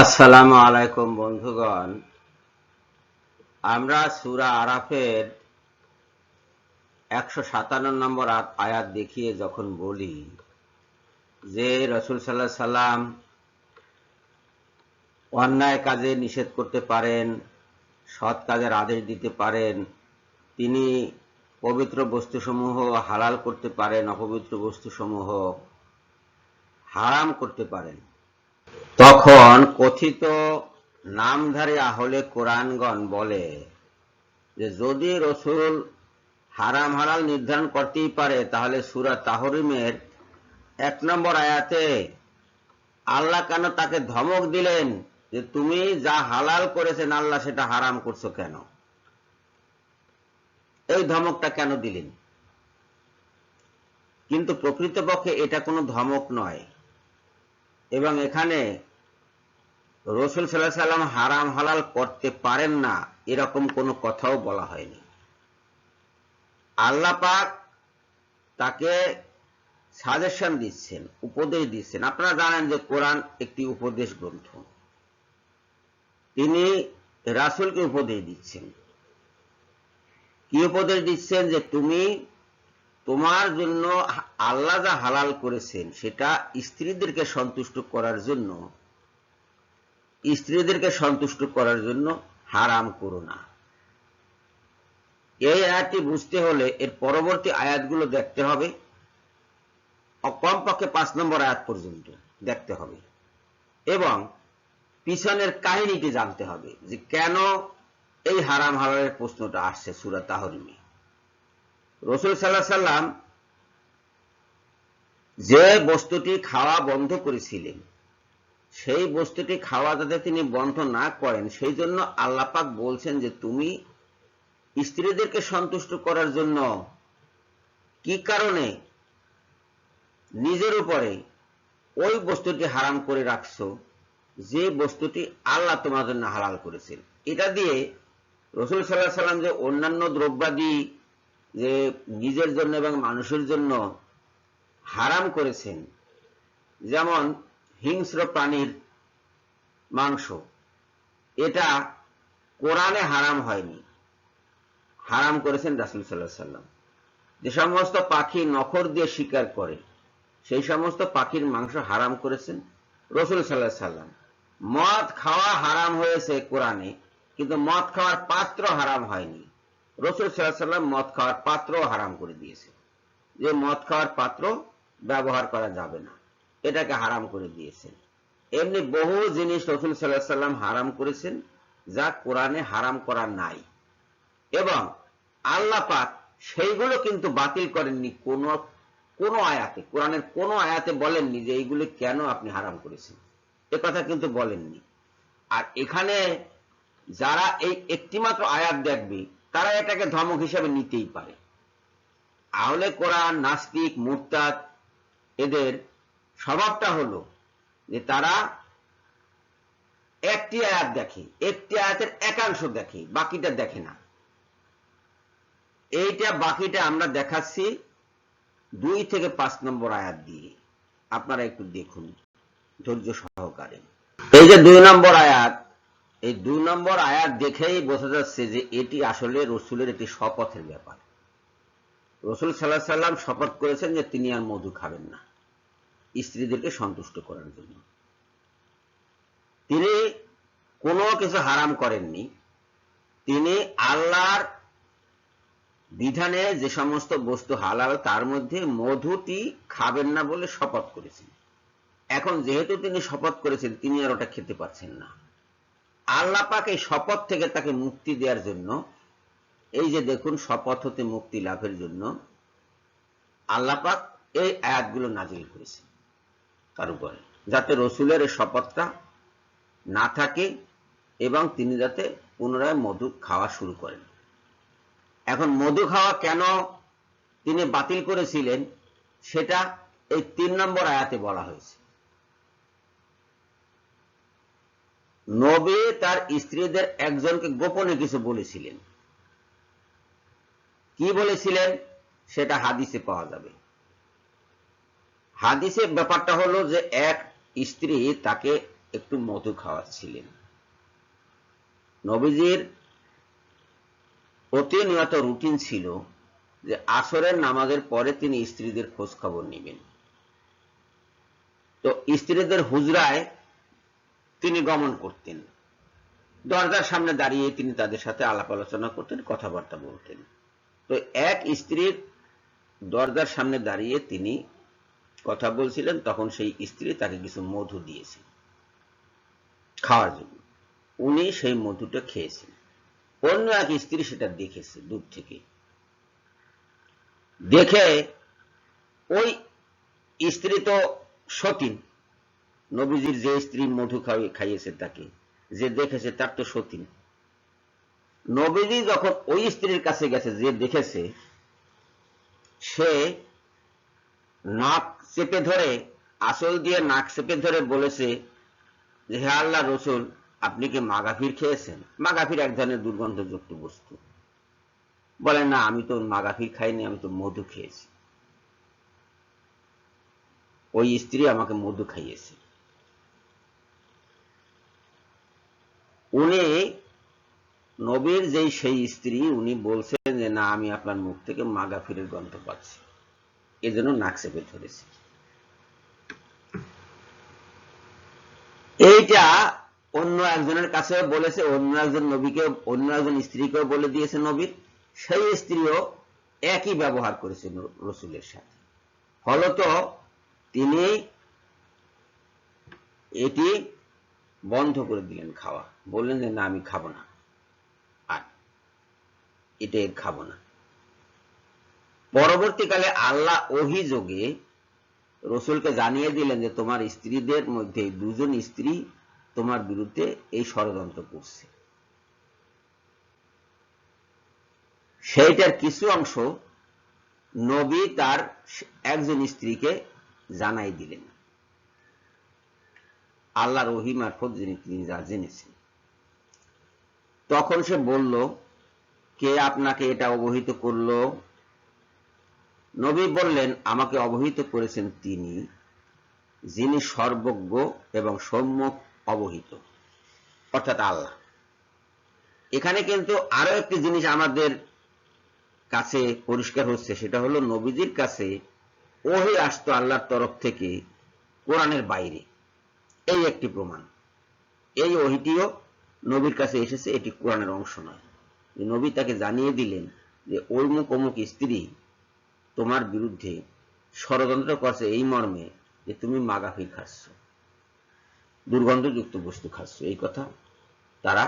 আসসালামু আলাইকুম বন্ধুগণ, আমরা সূরা আরাফের 157 নম্বর আয়াত দেখিয়ে যখন বলি যে রাসূল সাল্লাল্লাহু আলাইহি সাল্লাম অন্যায় কাজে নিষেধ করতে পারেন, সৎ কাজের আদেশ দিতে পারেন, তিনি পবিত্র বস্তুসমূহ হালাল করতে পারেন, অপবিত্র বস্তুসমূহ হারাম করতে পারেন, তখন কথিত নামধারী আহলে কোরআনগণ বলে যে যদি রাসূল হারাম হালাল নির্ধারণ করতেই পারে তাহলে সূরা তাহরিমের 1 নম্বর আয়াতে আল্লাহ কেন তাকে ধমক দিলেন যে তুমি যা হালাল করেছেন আল্লাহ সেটা হারাম করছো কেন? এই ধমকটা কেন দিলেন? কিন্তু প্রকৃতপক্ষে এটা কোনো ধমক নয়, এবং এখানে রাসূল সাল্লাল্লাহু আলাইহি সাল্লাম হারাম হালাল করতে পারেন না এরকম কোনো কথাও বলা হয়নি। আল্লাহ পাক তাকে সাজেশন দিচ্ছেন, উপদেশ দিচ্ছেন। আপনারা জানেন যে কোরআন একটি উপদেশ গ্রন্থ। তিনি রাসূলকে উপদেশ দিচ্ছেন। কি উপদেশ দিচ্ছেন? যে তুমি তোমার জন্য আল্লাহ যা হালাল করেছেন সেটা স্ত্রীদেরকে সন্তুষ্ট করার জন্য হারাম করো না। এই আয়াতটি বুঝতে হলে এর পরবর্তী আয়াতগুলো দেখতে হবে, কমপক্ষে 5 নম্বর আয়াত পর্যন্ত দেখতে হবে, এবং পিছনের কাহিনীটি জানতে হবে যে কেন এই হারাম হালালের প্রশ্নটা আসছে সূরা তাহরিমে। রাসূল সাল্লাল্লাহু আলাইহি সাল্লাম যে বস্তুটি খাওয়া বন্ধ করেছিলেন সেই বস্তুটি খাওয়া যাতে তিনি বন্ধ না করেন সেই জন্য আল্লাহ পাক বলছেন যে তুমি স্ত্রীদেরকে সন্তুষ্ট করার জন্য কি কারণে নিজের উপরে ওই বস্তুটি হারাম করে রাখছো যে বস্তুটি আল্লাহ তোমার জন্য হালাল করেছেন। এটা দিয়ে রাসূল সাল্লাল্লাহু আলাইহি সাল্লাম যে অন্যান্য দ্রব্যাদি যে নিজের জন্য এবং মানুষের জন্য হারাম করেছেন, যেমন হিংস্র প্রাণীর মাংস, এটা কোরআনে হারাম হয়নি, হারাম করেছেন রাসূল সাল্লাল্লাহু আলাইহি সাল্লাম। যে সমস্ত পাখি নখর দিয়ে শিকার করে সেই সমস্ত পাখির মাংস হারাম করেছেন রাসূল সাল্লাল্লাহু আলাইহি সাল্লাম। মদ খাওয়া হারাম হয়েছে কোরআনে, কিন্তু মদ খাওয়ার পাত্র হারাম হয়নি। রাসূল সাল্লাল্লাহু আলাইহি সাল্লাম মদ খাওয়ার পাত্র হারাম করে দিয়েছে, যে মদ খাওয়ার পাত্র ব্যবহার করা যাবে না, এটাকে হারাম করে দিয়েছেন। এমনি বহু জিনিস রাসূল সাল্লাল্লাহু আলাইহি সাল্লাম হারাম করেছেন যা কোরআনে হারাম করা নাই, এবং আল্লাহ পাক সেইগুলো কিন্তু বাতিল করেননি। কোন আয়াতে, কোরআনের কোন আয়াতে বলেননি যে এইগুলো কেন আপনি হারাম করেছেন, এ কথা কিন্তু বলেননি। আর এখানে যারা এই একটিমাত্র আয়াত দেখবে তারা এটাকে ধমক হিসেবে নিতেই পারে। আহলে কোরআন, নাস্তিক, মুরতাদ, এদের স্বভাবটা হলো যে তারা একটি আয়াত দেখে, একটি আয়াতের একাংশ দেখে, বাকিটা দেখে না। বাকিটা আমরা দেখাচ্ছি 2 থেকে 5 নম্বর আয়াত দিয়ে। আপনারা একটু দেখুন ধৈর্য সহকারে। এই যে 2 নম্বর আয়াত, এই 2 নম্বর আয়াত দেখেই বোঝা যাচ্ছে যে এটি আসলে রাসূলের একটি শপথের ব্যাপার। রাসূল সাল্লাল্লাহু আলাইহি সাল্লাম শপথ করেছেন যে তিনি আর মধু খাবেন না স্ত্রীদেরকে সন্তুষ্ট করার জন্য। তিনি কোনো কিছু হারাম করেননি, তিনি আল্লাহর বিধানে যে সমস্ত বস্তু হালাল তার মধ্যে মধুটি খাবেন না বলে শপথ করেছেন। এখন যেহেতু তিনি শপথ করেছেন তিনি আর ওটা খেতে পারছেন না। আল্লাহ পাক এই শপথ থেকে তাকে মুক্তি দেওয়ার জন্য, এই যে দেখুন শপথ হতে মুক্তি লাভের জন্য আল্লাহ পাক এই আয়াতগুলো নাজিল করেছেন তার উপরে, যাতে রাসূলের এই শপথটা না থাকে এবং তিনি যাতে পুনরায় মধু খাওয়া শুরু করেন। এখন মধু খাওয়া কেন তিনি বাতিল করেছিলেন সেটা এই 3 নম্বর আয়াতে বলা হয়েছে। নবী তার স্ত্রীদের একজনকে গোপনে কিছু বলেছিলেন। কি বলেছিলেন সেটা হাদিসে পাওয়া যাবে। হাদিসে ব্যাপারটা হলো যে এক স্ত্রী তাকে একটু মধু খাওয়াচ্ছিলেন। নবীজির প্রতিনিয়ত রুটিন ছিল যে আসরের নামাজের পরে তিনি স্ত্রীদের খোঁজ খবর নেবেন। তো স্ত্রীদের হুজরায় তিনি গমন করতেন, দরজার সামনে দাঁড়িয়ে তিনি তাদের সাথে আলাপ আলোচনা করতেন, কথাবার্তা বলতেন। তো এক স্ত্রীর দরজার সামনে দাঁড়িয়ে তিনি কথা বলছিলেন, তখন সেই স্ত্রী তাকে কিছু মধু দিয়েছেন খাওয়ার জন্য। উনি সেই মধুটা খেয়েছেন। অন্য এক স্ত্রী সেটা দেখেছে দূর থেকে, দেখে ওই স্ত্রী তো সতীন, নবীজির যে স্ত্রী মধু খাইয়েছে তাকে যে দেখেছে তার তো সতীন। নবীজি যখন ওই স্ত্রীর কাছে গেছে, যে দেখেছে, সে নাক চেপে ধরে, আসল দিয়ে নাক চেপে ধরে বলেছে যে হে আল্লাহ রসুল, আপনি কি মাগাফির খেয়েছেন? মাগাফির এক ধরনের দুর্গন্ধযুক্ত বস্তু। বলে না, আমি তো মাগাফির খাইনি, আমি তো মধু খেয়েছি। ওই স্ত্রী আমাকে মধু খাইয়েছে। উনি নবীর যেই সেই স্ত্রী, উনি বলছেন যে না, আমি আপনার মুখ থেকে মাগাফিরের গন্ধ পাচ্ছি, এজন্য নাক চেপে ধরেছি। এইটা অন্য একজনের কাছে বলেছে, অন্য একজন নবীকে, অন্য একজন স্ত্রীকেও বলে দিয়েছে নবীর। সেই স্ত্রীও একই ব্যবহার করেছে রসুলের সাথে। ফলত তিনি এটি বন্ধ করে দিলেন খাওয়া, বললেন যে না, আমি খাবো না, আর এটা খাবো না। পরবর্তীকালে আল্লাহ ওহী যোগে রসুলকে জানিয়ে দিলেন যে তোমার স্ত্রীদের মধ্যে দুজন স্ত্রী তোমার বিরুদ্ধে এই ষড়যন্ত্র করছে। সেইটার কিছু অংশ নবী তার একজন স্ত্রীকে জানাই দিলেন, আল্লাহর ওহী মারফত তিনি যা জেনেছেন। তখন সে বলল, কে আপনাকে এটা অবহিত করলো? নবী বললেন, আমাকে অবহিত করেছেন তিনি, যিনি সর্বজ্ঞ এবং সম্যক অবহিত, অর্থাৎ আল্লাহ। এখানে কিন্তু আরো একটি জিনিস আমাদের কাছে পরিষ্কার হচ্ছে, সেটা হলো নবীজির কাছে ওহী আসতো আল্লাহর তরফ থেকে কোরআনের বাইরে, এই একটি প্রমাণ। এই ওহীটিও নবীর কাছে এসেছে, এটি কোরআনের অংশ নয়। নবী তাকে জানিয়ে দিলেন যে অমুক অমুক স্ত্রী তোমার বিরুদ্ধে ষড়যন্ত্র করছে এই মর্মে যে তুমি মাগাফির খাচ্ছ, দুর্গন্ধযুক্ত বস্তু খাচ্ছ, এই কথা তারা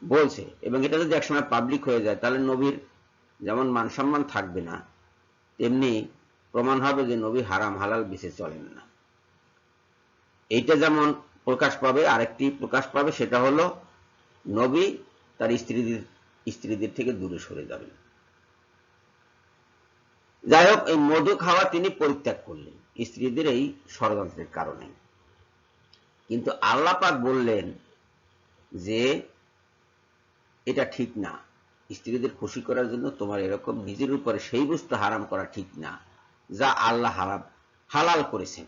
বলছে। এবং এটা যদি একসময় পাবলিক হয়ে যায়, তাহলে নবীর যেমন মান সম্মান থাকবে না, তেমনি প্রমাণ হবে যে নবী হারাম হালাল বেছে চলেন না। এইটা যেমন প্রকাশ পাবে, আরেকটি প্রকাশ পাবে, সেটা হলো নবী তার স্ত্রীদের থেকে দূরে সরে যাবেন। যাই হোক, এই মধু খাওয়া তিনি পরিত্যাগ করলেন স্ত্রীদের এই ষড়যন্ত্রের কারণে। কিন্তু আল্লাহ পাক বললেন যে এটা ঠিক না, স্ত্রীদের খুশি করার জন্য তোমার এরকম নিজের উপরে সেই বস্তু হারাম করা ঠিক না যা আল্লাহ হালাল করেছেন,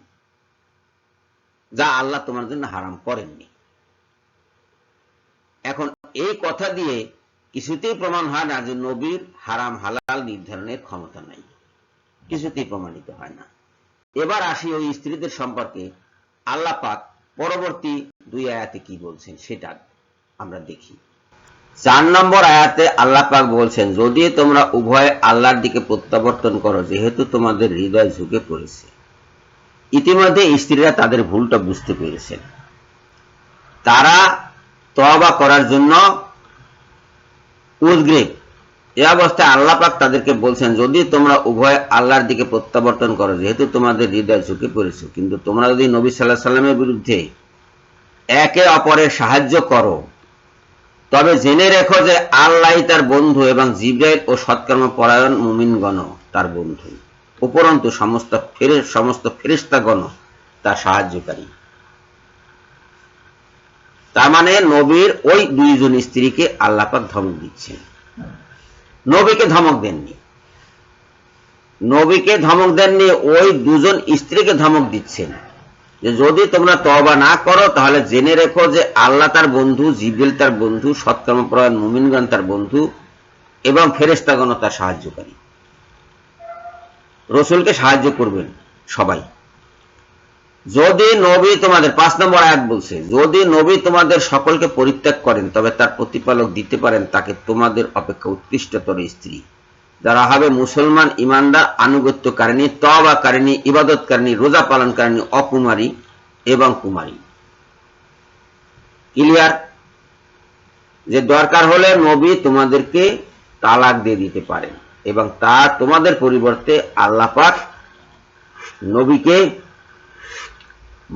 যা আল্লাহ তোমার জন্য হারাম করেননি। এখন এই কথা দিয়ে কিছুতেই প্রমাণ হয় না যে নবীর হারাম হালাল নির্ধারণের ক্ষমতা নাই, কিছুতেই প্রমাণিত হয় না। এবার আসি ওই স্ত্রীদের সম্পর্কে আল্লাহ পাক পরবর্তী 2 আয়াতে কি বলছেন সেটা আমরা দেখি। 4 নম্বর আয়াতে আল্লাহ পাক বলছেন, যদি তোমরা উভয় আল্লাহর দিকে প্রত্যাবর্তন করো, যেহেতু তোমাদের হৃদয় ঝুঁকে পড়েছে। ইতিমধ্যে স্ত্রীরা তাদের ভুলটা বুঝতে পেরেছেন, তারা তওবা করার জন্য উদ্গ্রীব। এই অবস্থায় আল্লাহ পাক তাদেরকে বলছেন, যদি তোমরা উভয় আল্লাহর দিকে প্রত্যাবর্তন করো, যেহেতু তোমাদের হৃদয় ঝুঁকে পড়েছে, কিন্তু তোমরা যদি নবী সাল্লাল্লাহু আলাইহি সাল্লামের বিরুদ্ধে একে অপরের সাহায্য করো, তবে জেনে রেখো যে আল্লাহ তার বন্ধু এবং জিবরাইল ও সৎকর্ম পরায়ণ মুমিনগণ তার বন্ধু, উপরন্তু সমস্ত ফেরেশতাগণ তার সাহায্যকারী। তার মানে নবীর ওই 2 জন স্ত্রীকে আল্লাহ পাক ধমক দিচ্ছেন, নবীকে ধমক দেননি। নবীকে ধমক দেননি, ওই 2 জন স্ত্রীকে ধমক দিচ্ছেন যে যদি তোমরা তওবা না করো তাহলে জেনে রেখো যে আল্লাহ তার বন্ধু, জিবরিল তার বন্ধু, সৎকর্মপরায়ণ মুমিনগণ তার বন্ধু এবং ফেরেশতাগণ তার সাহায্যকারী। রসুলকে সাহায্য করবেন সবাই। যদি নবী তোমাদের 5 নম্বর আয়াত বলছে, যদি নবী তোমাদের সকলকে পরিত্যাগ করেন তবে তার প্রতিপালক দিতে পারেন তাকে তোমাদের অপেক্ষা উৎকৃষ্টতর স্ত্রী, যারা হবে মুসলমান, ইমানদার, আনুগত্যকারিণী, তওবাকারিণী, ইবাদতকারিণী, রোজা পালনকারিণী, অকুমারী এবং কুমারী। ক্লিয়ার? যে দরকার হলে নবী তোমাদেরকে তালাক দিয়ে দিতে পারেন এবং তা তোমাদের পরিবর্তে আল্লাহ পাক নবীকে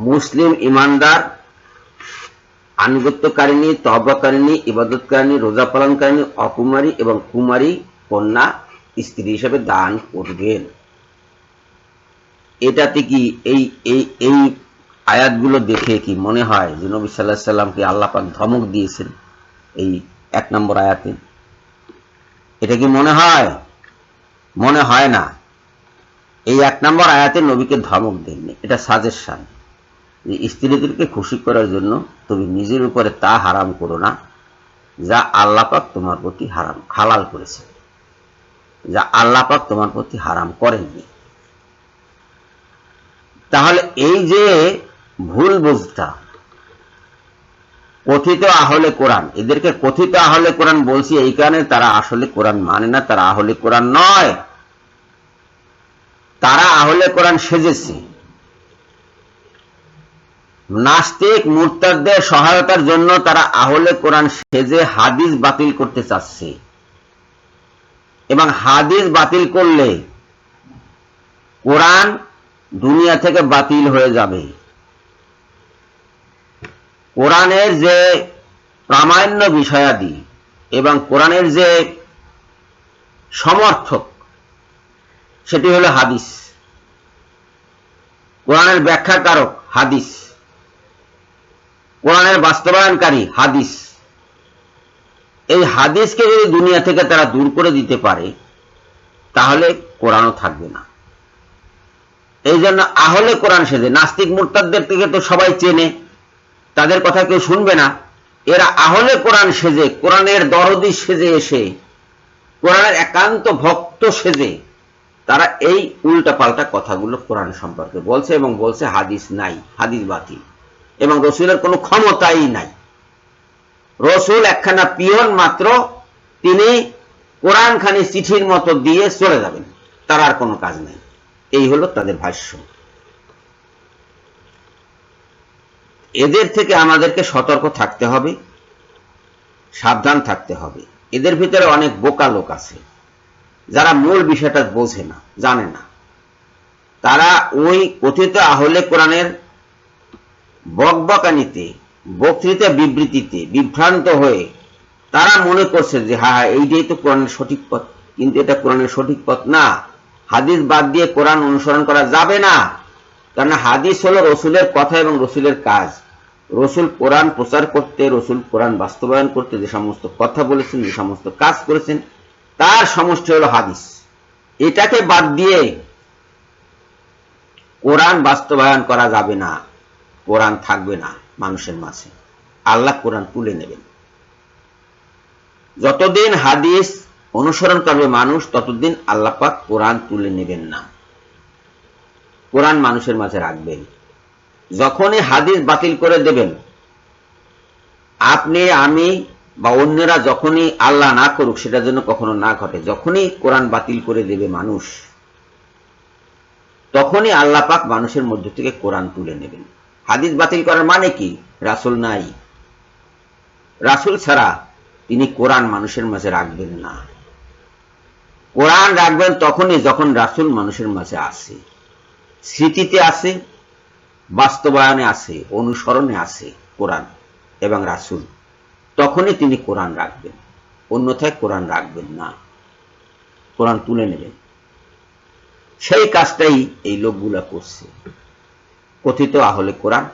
মুসলিম, ইমানদার, আনুগত্যকারিণী, তওবাকারিণী, ইবাদতকারিণী, রোজা পালনকারিণী, অকুমারী এবং কুমারী কন্যা স্ত্রী হিসেবে দান করবেন। এটাতে কি এই এই এই আয়াতগুলো দেখে কি মনে হয় যে নবী সাল্লাল্লাহু আলাইহি সাল্লামকে আল্লাহ পাক ধমক দিয়েছেন এই 1 নম্বর আয়াতে? এটা কি মনে হয়? মনে হয় না। এই 1 নম্বর আয়াতে নবীকে ধমক দেননি, এটা সাজেশন যে স্ত্রীদেরকে খুশি করার জন্য তুমি নিজের উপরে তা হারাম করো না যা আল্লাহ পাক তোমার প্রতি হারাম হালাল করেছে, যা আল্লাহ পাক তোমার প্রতি হারাম করেননি। তাহলে এই যে ভুল বুঝটা, কথিত আহলে কোরআন, এদেরকে কথিত আহলে কোরআন বলছি এই কারণে তারা আসলে কোরআন মানে না, তারা আহলে কোরআন নয়, তারা আহলে কোরআন সেজেছে। নাস্তিক মুরতাদদের সহায়তার জন্য তারা আহলে কোরআন সেজে হাদিস বাতিল করতে চাচ্ছে এবং হাদিস বাতিল করলে কোরআন দুনিয়া থেকে বাতিল হয়ে যাবে। কোরআনের যে প্রামাণ্য বিষয়াদি এবং কোরআনের যে সমর্থক সেটি হলো হাদিস, কোরআনের ব্যাখ্যাকারক হাদিস, কোরআনের বাস্তবায়নকারী হাদিস। এই হাদিসকে যদি দুনিয়া থেকে তারা দূর করে দিতে পারে তাহলে কোরআনও থাকবে না। এই জন্য আহলে কোরআন সেজে, নাস্তিক মুরতাদদের থেকে তো সবাই চেনে, তাদের কথা কেউ শুনবে না। এরা আহলে কোরআন সেজে, কোরআনের দরদি সেজে এসে, কোরআনের একান্ত ভক্ত সেজে তারা এই উল্টা পাল্টা কথাগুলো কোরআন সম্পর্কে বলছে এবং বলছে হাদিস নাই, হাদিস বাতিল, এবং রসুলের কোনো ক্ষমতাই নাই। রসুল একখানা পিয়ন মাত্র, তিনি কোরআন খানি চিঠির মতো দিয়ে চলে যাবেন, তার আর কোনো কাজ নেই। এই হলো তাদের ভাষ্য। এদের থেকে আমাদেরকে সতর্ক থাকতে হবে, সাবধান থাকতে হবে। এদের ভিতরে অনেক বোকা লোক আছে যারা মূল বিষয়টা বোঝে না, জানে না। তারা ওই কথিত আহলে কোরআনের বকবকানিতে, বক্তৃতা বিবৃতিতে বিভ্রান্ত হয়ে তারা মনে করছে যে হ্যাঁ এইটাই তো কোরআনের সঠিক পথ, কিন্তু এটা কোরআনের সঠিক পথ না। হাদিস বাদ দিয়ে কোরআন অনুসরণ করা যাবে না, কারণ হাদিস হলো রসুলের কথা এবং রসুলের কাজ। রসুল কোরআন প্রচার করতে, রসুল কোরআন বাস্তবায়ন করতে যে সমস্ত কথা বলেছেন, যে সমস্ত কাজ করেছেন, তার সমষ্টি হলো হাদিস। এটাকে বাদ দিয়ে কোরআন বাস্তবায়ন করা যাবে না, কোরআন থাকবে না মানুষের মাঝে। আল্লাহ কোরআন তুলে নেবেন। যতদিন হাদিস অনুসরণ করবে মানুষ, ততদিন আল্লাহ পাক কোরআন তুলে নেবেন না, কোরআন মানুষের মাঝে রাখবেন। যখনই হাদিস বাতিল করে দেবেন, আপনি, আমি বা অন্যরা, যখনই আল্লাহ না করুক, সেটা যেন কখনো না ঘটে, যখনই কোরআন বাতিল করে দেবে মানুষ, তখনই আল্লাহ পাক মানুষের মধ্য থেকে কোরআন তুলে নেবেন। হাদিস বাতিল করার মানে কি? রাসূল নাই, রাসূল ছাড়া তিনি কোরআন মানুষের মাঝে রাখবেন না। কোরআন রাখবেন তখনই যখন রাসূল মানুষের মাঝে আসে, স্মৃতিতে আসে, বাস্তবায়নে আসে, অনুসরণে আসে কোরআন এবং রাসূল, তখনই তিনি কোরআন রাখবেন, অন্যথায় কোরআন রাখবেন না, কোরআন তুলে নেবেন। সেই কাজটাই এই লোকগুলা করছে, কথিত আহলে কোরআন,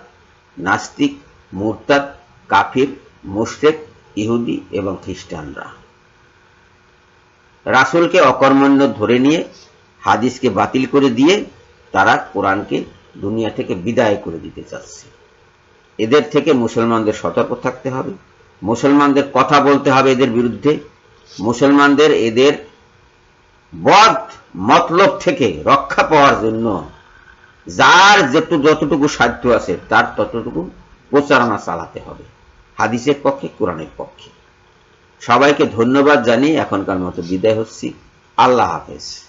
নাস্তিক, মুরতাদ, কাফির, মুশরিক, ইহুদি এবং খ্রিস্টানরা। রাসূলকে অকর্মণ্য ধরে নিয়ে, হাদিসকে বাতিল করে দিয়ে তারা কোরআনকে দুনিয়া থেকে বিদায় করে দিতে চাচ্ছে। এদের থেকে মুসলমানদের সতর্ক থাকতে হবে, মুসলমানদের কথা বলতে হবে এদের বিরুদ্ধে, মুসলমানদের এদের বদ মতলব থেকে রক্ষা পাওয়ার জন্য যার যতটুকু সাধ্য আছে তার ততটুকু প্রচারণা চালাতে হবে, হাদিসের পক্ষে, কোরআনের পক্ষে। সবাইকে ধন্যবাদ জানিয়ে এখনকার মতো বিদায় হচ্ছি। আল্লাহ হাফেজ।